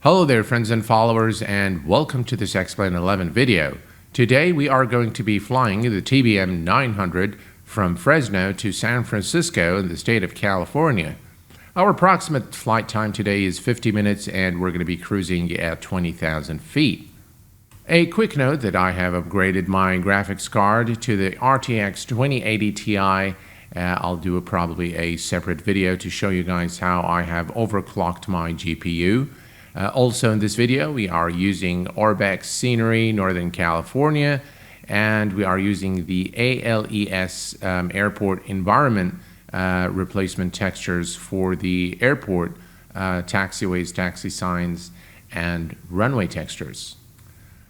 Hello there friends and followers, and welcome to this Explain 11 video. Today we are going to be flying the TBM 900 from Fresno to San Francisco in the state of California. Our approximate flight time today is 50 minutes and we're going to be cruising at 20,000 feet. A quick note that I have upgraded my graphics card to the RTX 2080 Ti. I'll do probably a separate video to show you guys how I have overclocked my GPU. Also in this video, we are using Orbex Scenery, Northern California, and we are using the ALES airport environment replacement textures for the airport taxiways, taxi signs, and runway textures.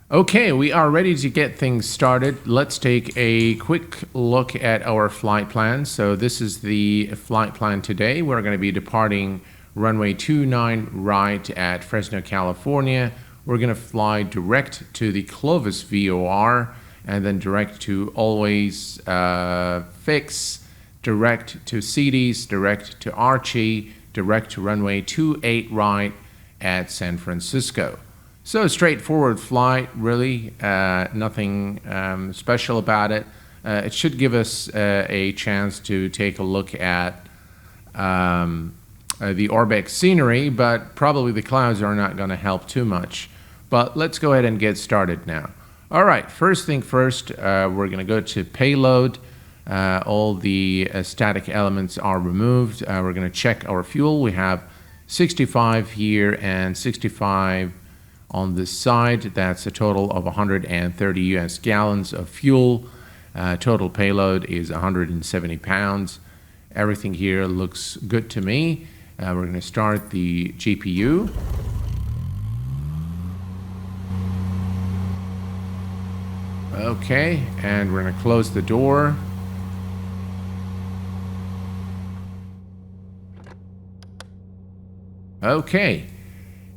Okay, we are ready to get things started. Let's take a quick look at our flight plan. So this is the flight plan today. We're going to be departing runway 29 right at Fresno, California. We're going to fly direct to the Clovis VOR and then direct to Always Fix, direct to CDs, direct to Archie, direct to runway 28 right at San Francisco. So straightforward flight, really, nothing special about it. It should give us a chance to take a look at the Orbex Scenery, but probably the clouds are not going to help too much. But let's go ahead and get started now. All right, first thing first, we're going to go to payload. All the static elements are removed. We're going to check our fuel. We have 65 here and 65 on this side. That's a total of 130 US gallons of fuel. Total payload is 170 pounds. Everything here looks good to me. We're going to start the GPU. Okay, and we're going to close the door. Okay,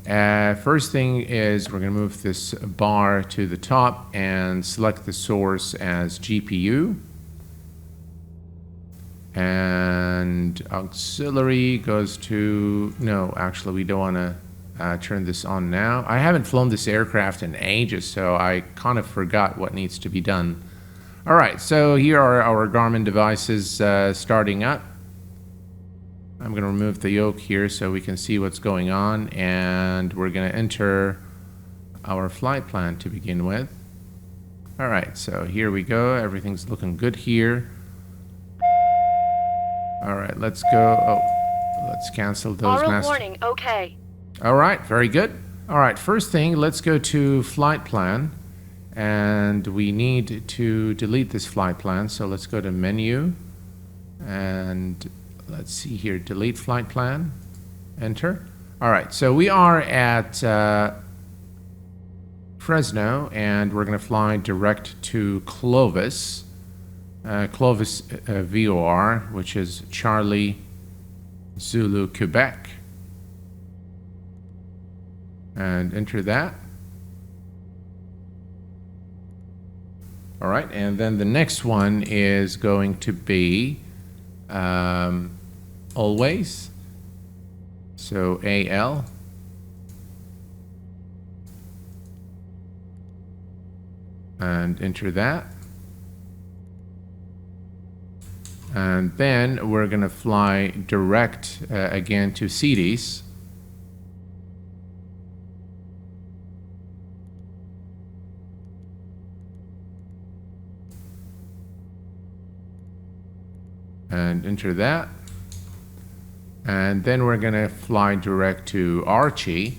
first thing is we're going to move this bar to the top and select the source as GPU. And auxiliary goes to, no, actually we don't want to turn this on now. I haven't flown this aircraft in ages, so I kind of forgot what needs to be done. All right, so here are our Garmin devices starting up. I'm going to remove the yoke here so we can see what's going on, and we're going to enter our flight plan to begin with. All right, so here we go. Everything's looking good here. All right, let's go. Oh, let's cancel those. Aural warning, okay. All right, very good. All right, first thing, let's go to flight plan. And we need to delete this flight plan. So let's go to menu. And let's see here, delete flight plan. Enter. All right, so we are at Fresno, and we're going to fly direct to Clovis. Clovis VOR, which is Charlie Zulu Quebec, and enter that. All right, and then the next one is going to be Always, so AL, and enter that. And then we're going to fly direct again to CDs. And enter that. And then we're going to fly direct to Archie.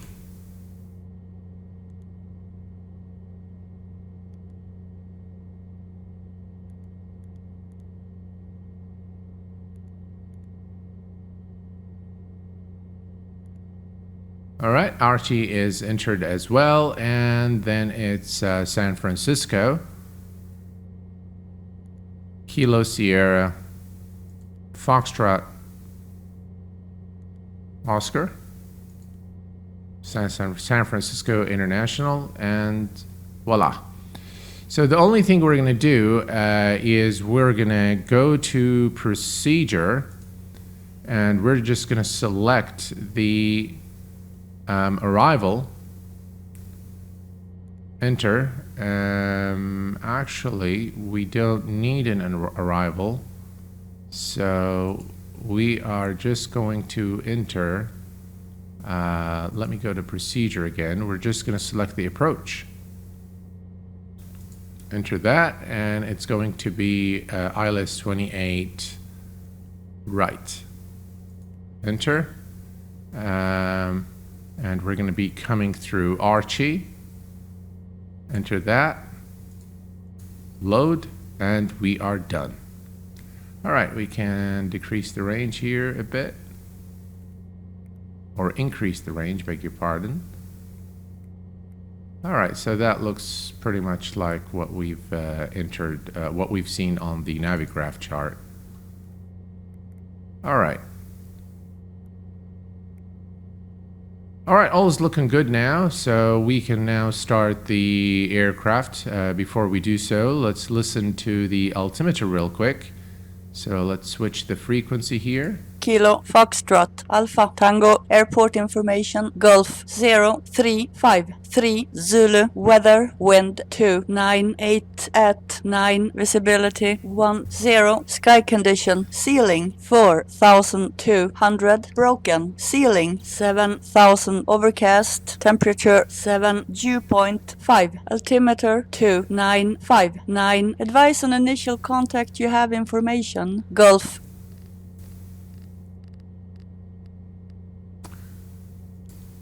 All right, Archie is entered as well, and then it's San Francisco, Kilo Sierra, Foxtrot, Oscar, San Francisco International, and voila. So the only thing we're going to do is we're going to go to procedure, and we're just going to select the Arrival. Enter. Actually, we don't need an arrival, so we are just going to enter. Let me go to procedure again. We're just going to select the approach. Enter that, and it's going to be ILS 28 right. Enter. And we're going to be coming through Archie. Enter that. Load, and we are done. All right, we can decrease the range here a bit. Or increase the range, beg your pardon. All right, so that looks pretty much like what we've entered, what we've seen on the Navigraph chart. All right. All right, all is looking good now, so we can now start the aircraft. Before we do so, let's listen to the altimeter real quick. So let's switch the frequency here. Kilo Foxtrot Alpha Tango Airport Information Gulf 0353 Zulu Weather Wind 298 at 9 Visibility 10 Sky Condition Ceiling 4200 Broken Ceiling 7000 Overcast Temperature 7 Dew point 5 Altimeter 2959 Advise on initial contact you have information Gulf.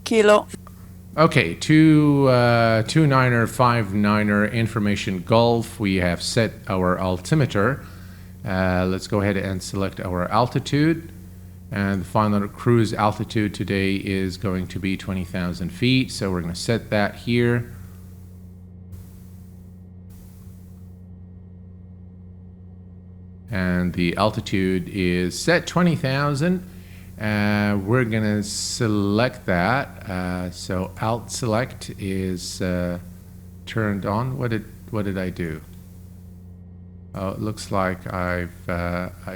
Kilo. Okay, 2959er information Gulf. We have set our altimeter. Let's go ahead and select our altitude. And the final cruise altitude today is going to be 20,000 feet. So we're going to set that here. And the altitude is set 20,000. We're gonna select that. So Alt Select is turned on. What did I do? Oh, it looks like I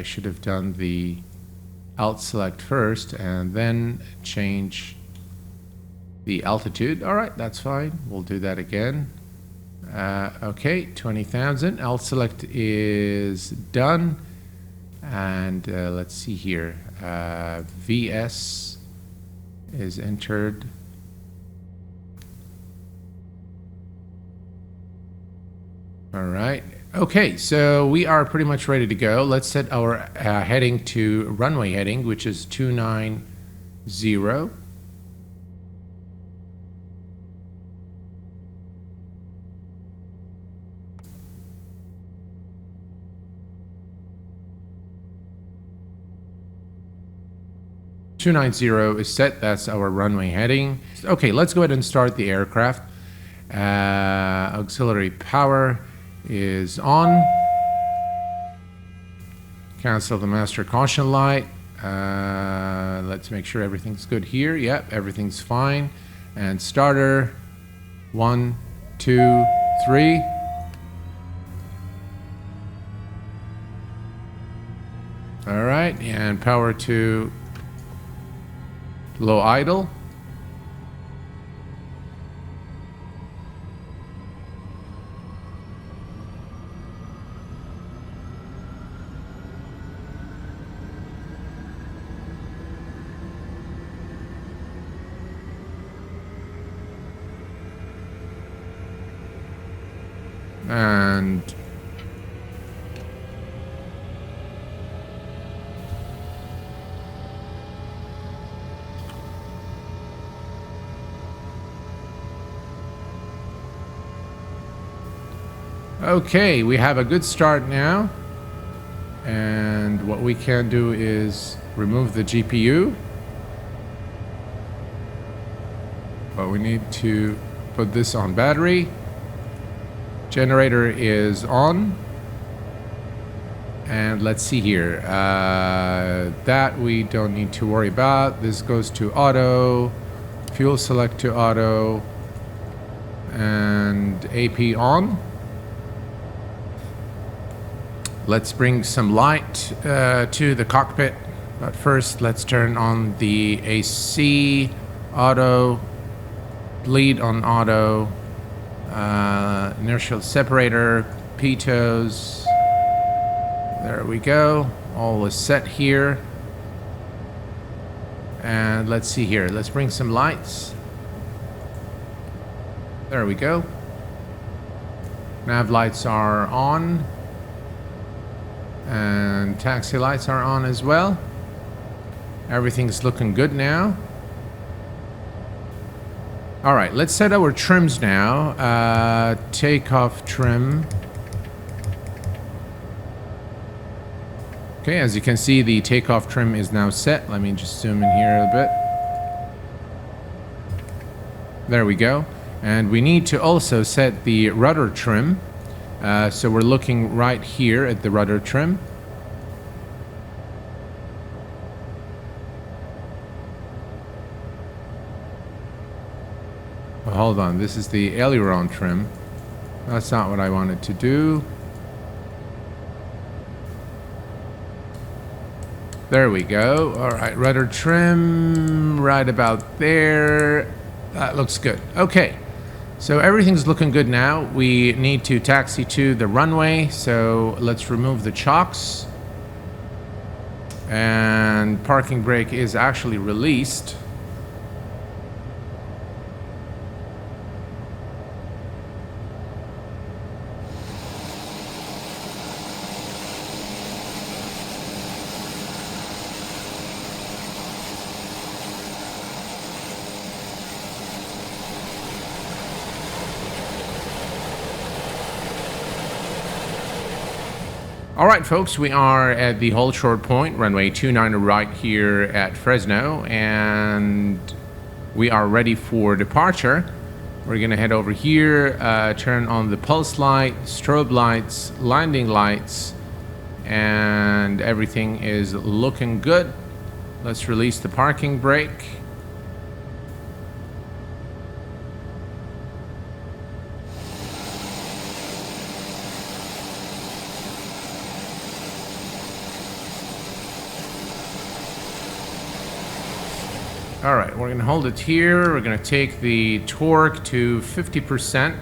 should have done the Alt Select first and then change the altitude. All right, that's fine. We'll do that again. Okay, 20,000. Alt Select is done. And let's see here. VS is entered. All right. Okay, so we are pretty much ready to go. Let's set our heading to runway heading, which is 290. 290 is set. That's our runway heading. Okay, let's go ahead and start the aircraft. Auxiliary power is on. Cancel the master caution light. Let's make sure everything's good here. Yep, everything's fine. And starter, 1, 2, 3. All right, and power to low idle. And okay, we have a good start now. And what we can do is remove the GPU. But we need to put this on battery. Generator is on. And let's see here. That we don't need to worry about. This goes to auto. Fuel select to auto. And AP on. Let's bring some light to the cockpit. But first, let's turn on the AC auto, bleed on auto, inertial separator, pitos. There we go. All is set here. And let's see here. Let's bring some lights. There we go. Nav lights are on. And taxi lights are on as well. Everything's looking good now. All right, let's set our trims now. Takeoff trim. Okay, as you can see, the takeoff trim is now set. Let me just zoom in here a bit. There we go. And we need to also set the rudder trim. So we're looking right here at the rudder trim. Oh, hold on, this is the aileron trim. That's not what I wanted to do. There we go. All right, rudder trim right about there. That looks good. Okay, so everything's looking good now. We need to taxi to the runway, so let's remove the chocks. And parking brake is actually released. All right, folks, we are at the hold short point, runway 29 right here at Fresno, and we are ready for departure. We're gonna head over here, turn on the pulse light, strobe lights, landing lights, and everything is looking good. Let's release the parking brake. All right, we're gonna hold it here. We're gonna take the torque to 50%.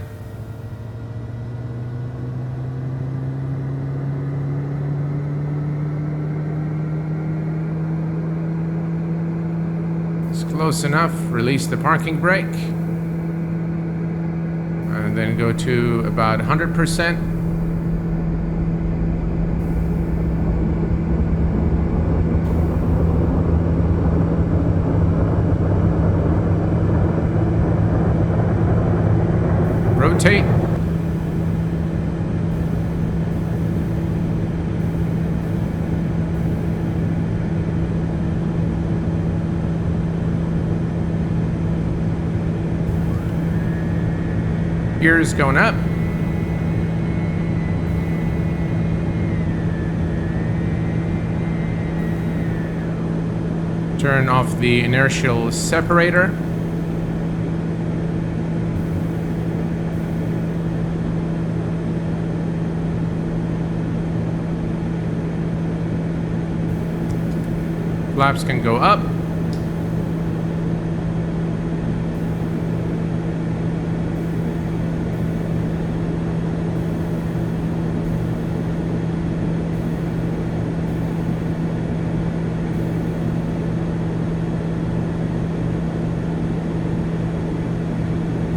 It's close enough. Release the parking brake. And then go to about 100%. Rotate. Gears going up. Turn off the inertial separator. Flaps can go up.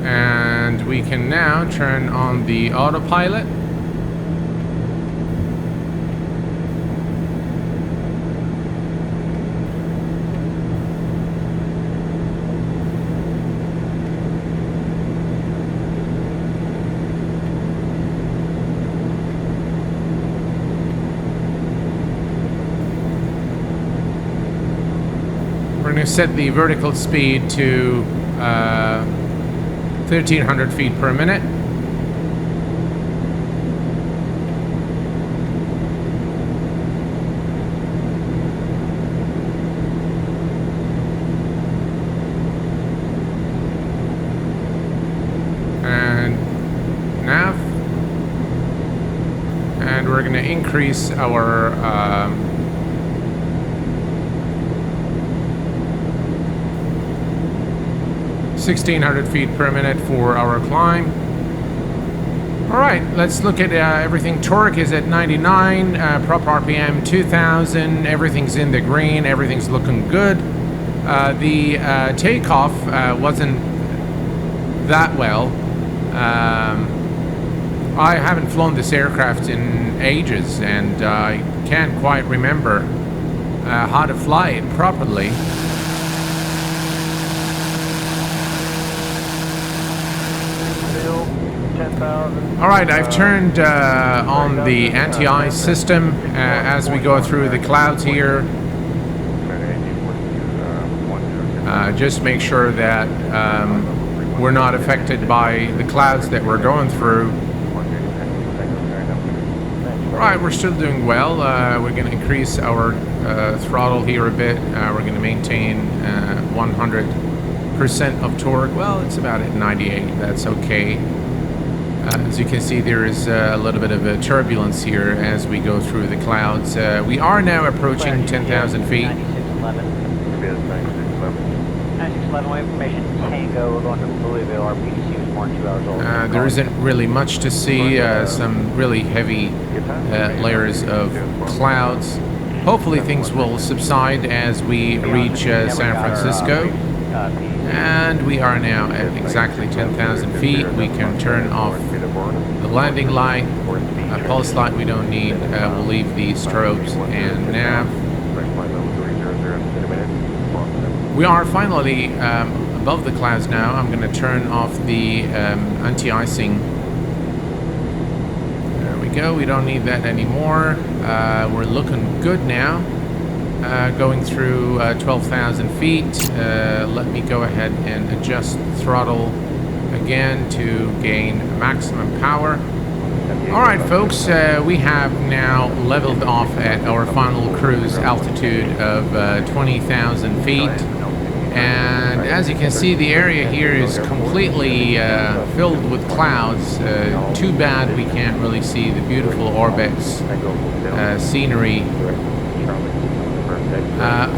And we can now turn on the autopilot. We're going to set the vertical speed to 1,300 feet per minute. And nav. And we're going to increase our 1,600 feet per minute for our climb. All right, let's look at everything. Torque is at 99, prop RPM 2,000. Everything's in the green. Everything's looking good. The takeoff wasn't that well. I haven't flown this aircraft in ages, and I can't quite remember how to fly it properly. All right, I've turned on the anti-ice system as we go through the clouds here. Just make sure that we're not affected by the clouds that we're going through. All right, we're still doing well. We're going to increase our throttle here a bit. We're going to maintain 100% of torque. Well, it's about at 98. That's okay. As you can see, there is a little bit of a turbulence here as we go through the clouds. We are now approaching 10,000 feet. 9611, information, Tango, we're going to Louisville, our PDC is more than 2 hours old. There isn't really much to see, some really heavy layers of clouds. Hopefully things will subside as we reach San Francisco. And we are now at exactly 10,000 feet. We can turn off the landing light, pulse light we don't need. We'll leave the strobes and nav. We are finally above the clouds now. I'm going to turn off the anti-icing. There we go. We don't need that anymore. We're looking good now. Going through 12,000 feet. Let me go ahead and adjust throttle again to gain maximum power. Alright folks, we have now leveled off at our final cruise altitude of 20,000 feet. And as you can see, the area here is completely filled with clouds. Too bad we can't really see the beautiful orbits, scenery.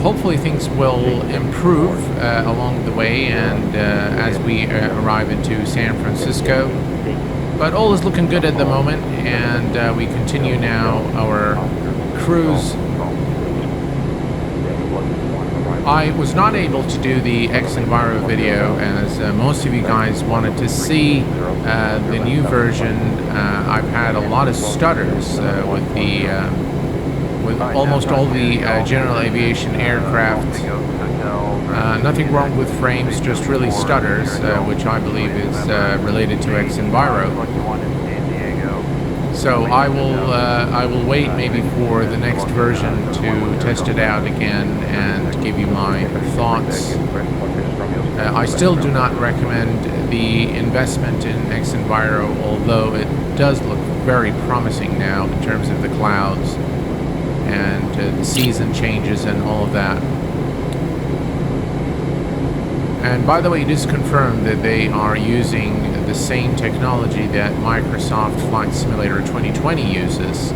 Hopefully things will improve along the way and as we arrive into San Francisco. But all is looking good at the moment, and we continue now our cruise. I was not able to do the X-Enviro video as most of you guys wanted to see the new version. I've had a lot of stutters with the with almost all the general aviation aircraft. Nothing wrong with frames, just really stutters, which I believe is related to X-Enviro. So I will wait maybe for the next version to test it out again and give you my thoughts. I still do not recommend the investment in X-Enviro, although it does look very promising now in terms of the clouds and the season changes and all of that. And by the way, it is confirmed that they are using the same technology that Microsoft Flight Simulator 2020 uses.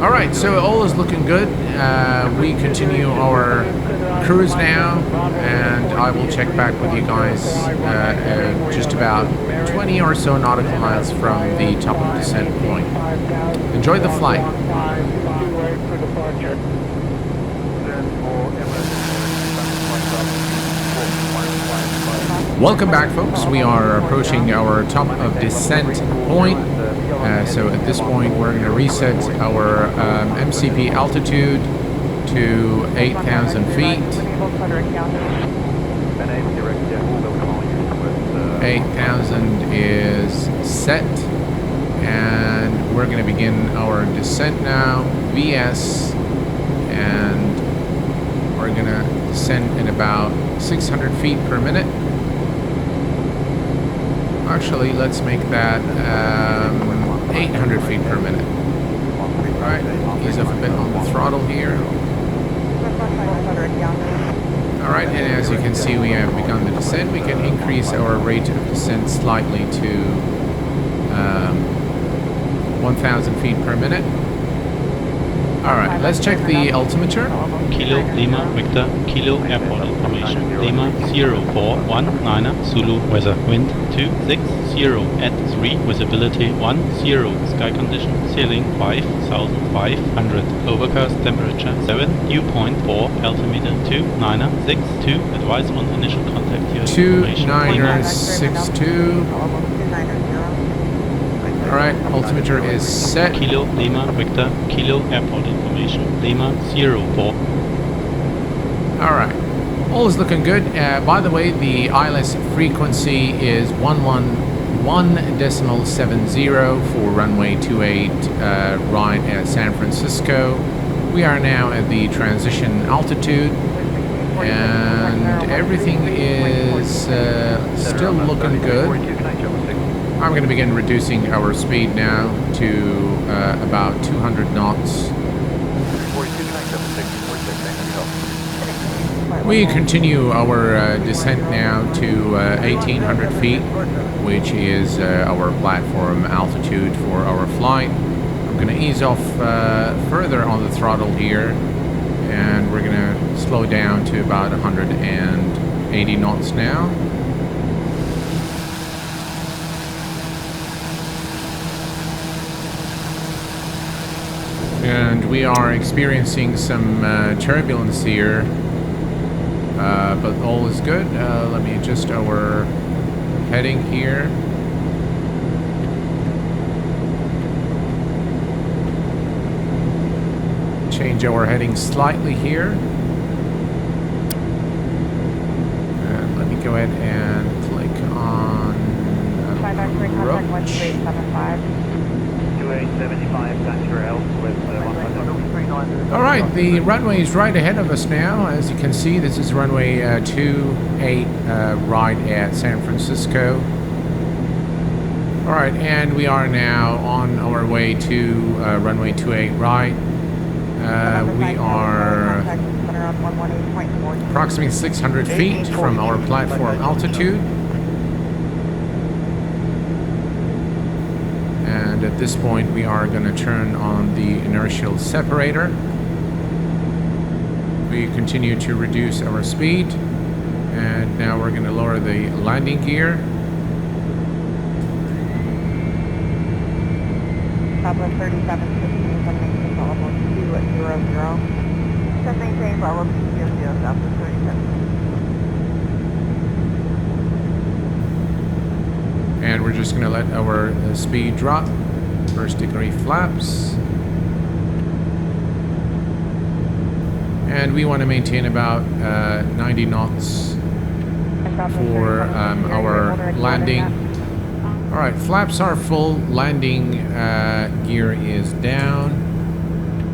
Alright, so all is looking good. We continue our cruise now, and I will check back with you guys just about 20 or so nautical miles from the top of descent point. Enjoy the flight. Welcome back, folks. We are approaching our top of descent point. So at this point, we're going to reset our MCP altitude to 8,000 feet. 8,000 is set, and we're going to begin our descent now. VS, and we're going to descend in about 600 feet per minute. Actually, let's make that 800 feet per minute. Alright, ease up a bit on the throttle here. Alright, and as you can see, we have begun the descent. We can increase our rate of descent slightly to 1,000 feet per minute. Alright, let's check the altimeter. Kilo Lima Victor Kilo Airport information. Lima 0419 Zulu weather wind 260 at 3 visibility 10 sky condition ceiling 5500 overcast temperature 7 dew point 4 altimeter 2962 advise on initial contact here information. 2962. Alright, altimeter is set. Kilo Lima Victor Kilo Airport information. Lima 04. Alright, all is looking good. By the way, the ILS frequency is 111.70 for runway 28 right at San Francisco. We are now at the transition altitude, and everything is still looking good. I'm going to begin reducing our speed now to about 200 knots. We continue our descent now to 1,800 feet, which is our platform altitude for our flight. I'm going to ease off further on the throttle here, and we're going to slow down to about 180 knots now. And we are experiencing some turbulence here, but all is good. Let me adjust our heading here. Change our heading slightly here. And let me go ahead and click on approach. 2875, thanks for help with Alright, the runway is right ahead of us now. As you can see, this is runway 28 right at San Francisco. Alright, and we are now on our way to runway 28 right. We are approximately 600 feet from our platform altitude. And at this point, we are going to turn on the inertial separator. We continue to reduce our speed, and now we're going to lower the landing gear. Southwest 3715, maintain follow 200. Maintain follow 200, Southwest 37. And we're just going to let our speed drop. First degree flaps. And we want to maintain about 90 knots for our landing. Alright, flaps are full, landing gear is down,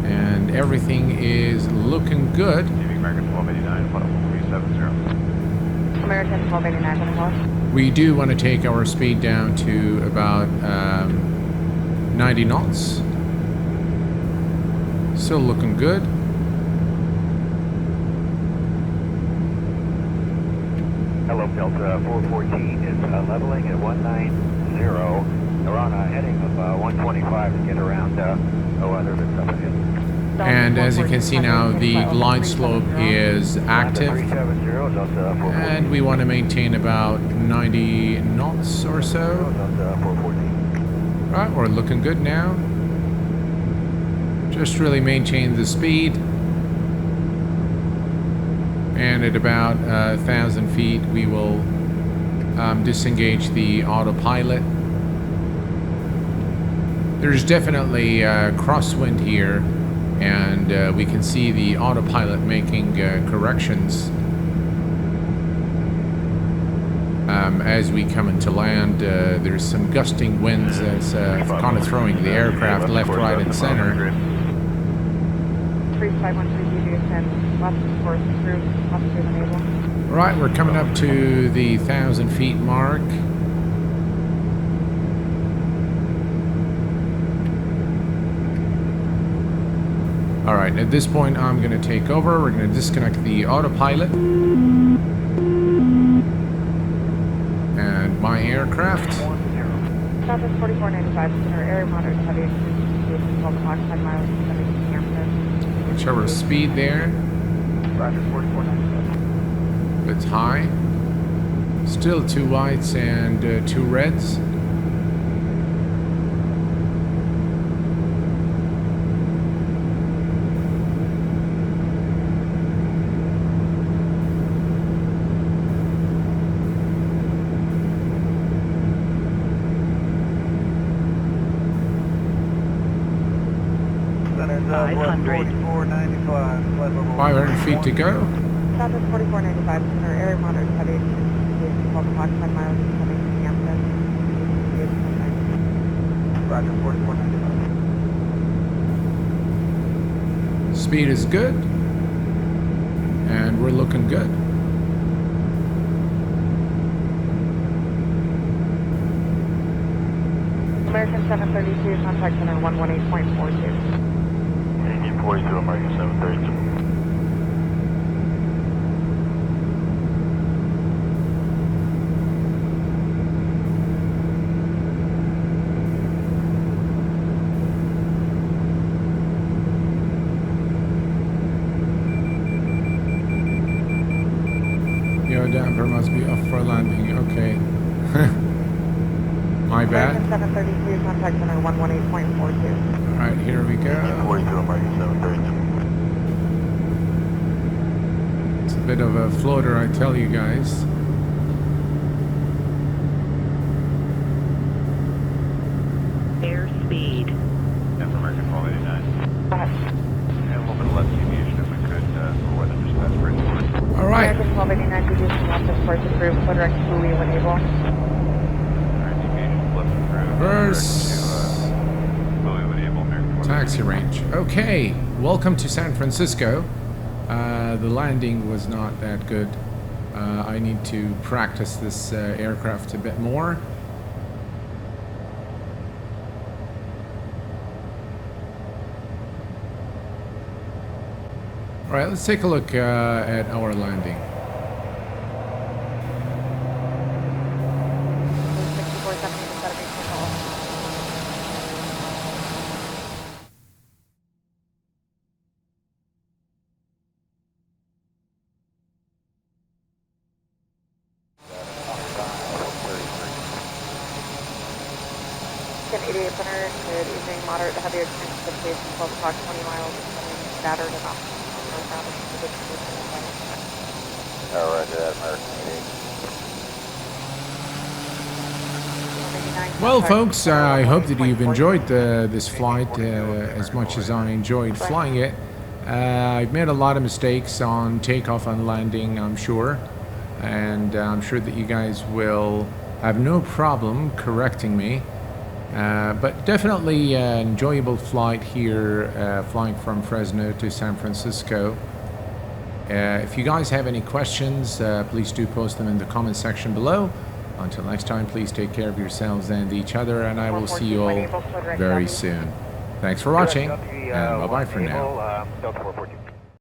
and everything is looking good. American 1289, 370. American 1289, We do want to take our speed down to about 90 knots. Still looking good. Hello, Delta 414 is leveling at 190. They're on a heading of 125 to get around other than stuff ahead. And as you can see now, the glide slope is active. And we want to maintain about 90 knots or so. Alright, we're looking good now. Just really maintain the speed. And at about 1,000 feet, we will disengage the autopilot. There's definitely crosswind here, and we can see the autopilot making corrections as we come into land. There's some gusting winds that's kind of throwing the aircraft left, right, and center. 3513 left course through, left to the naval. Right, we're coming up to the 1,000 feet mark. Alright, at this point I'm going to take over. We're going to disconnect the autopilot. And my aircraft. Southwest 4495, center area monitor heavy, 12 o'clock, 10 miles, 17 kilometers. Whichever speed there. Roger, 4497. It's high. Still 2 whites and 2 reds. Center's 4495. 500 feet to go. Southwest 4495, center area monitor heavy. 12 o'clock, 10 miles, coming to Hampton. Roger, 4495. Speed is good. And we're looking good. American 732, contact center 118.42. Union 42, American 732. Your damper must be off for landing. Okay. My bad. American 732, contact center 118.42. Alright, here we Union go. 42, American 732. It's a bit of a floater, I tell you guys. Airspeed. Yes, American 1289. Go ahead. And a little bit less deviation if we could for weather dispatch bridge. Alright. American 1289, reducing office course approved, full direct buoy when able. Alright, deviation left and through. Reverse. Buoy when able, American 1289. Taxi range. Okay, welcome to San Francisco. The landing was not that good. I need to practice this aircraft a bit more. All right, let's take a look at our landing. 6470 to set a base control. Can 88 center, good evening, moderate to heavy precipitation, 12 o'clock, 20 miles, coming scattered and up. Northbound and to the distribution. Roger that, American 88. Well, folks, I hope that you've enjoyed this flight as much as I enjoyed flying it. I've made a lot of mistakes on takeoff and landing, I'm sure. And I'm sure that you guys will have no problem correcting me. But definitely an enjoyable flight here, flying from Fresno to San Francisco. If you guys have any questions, please do post them in the comment section below. Until next time, please take care of yourselves and each other, and I will see you all very soon. Thanks for watching, and bye-bye for now. Delta 414.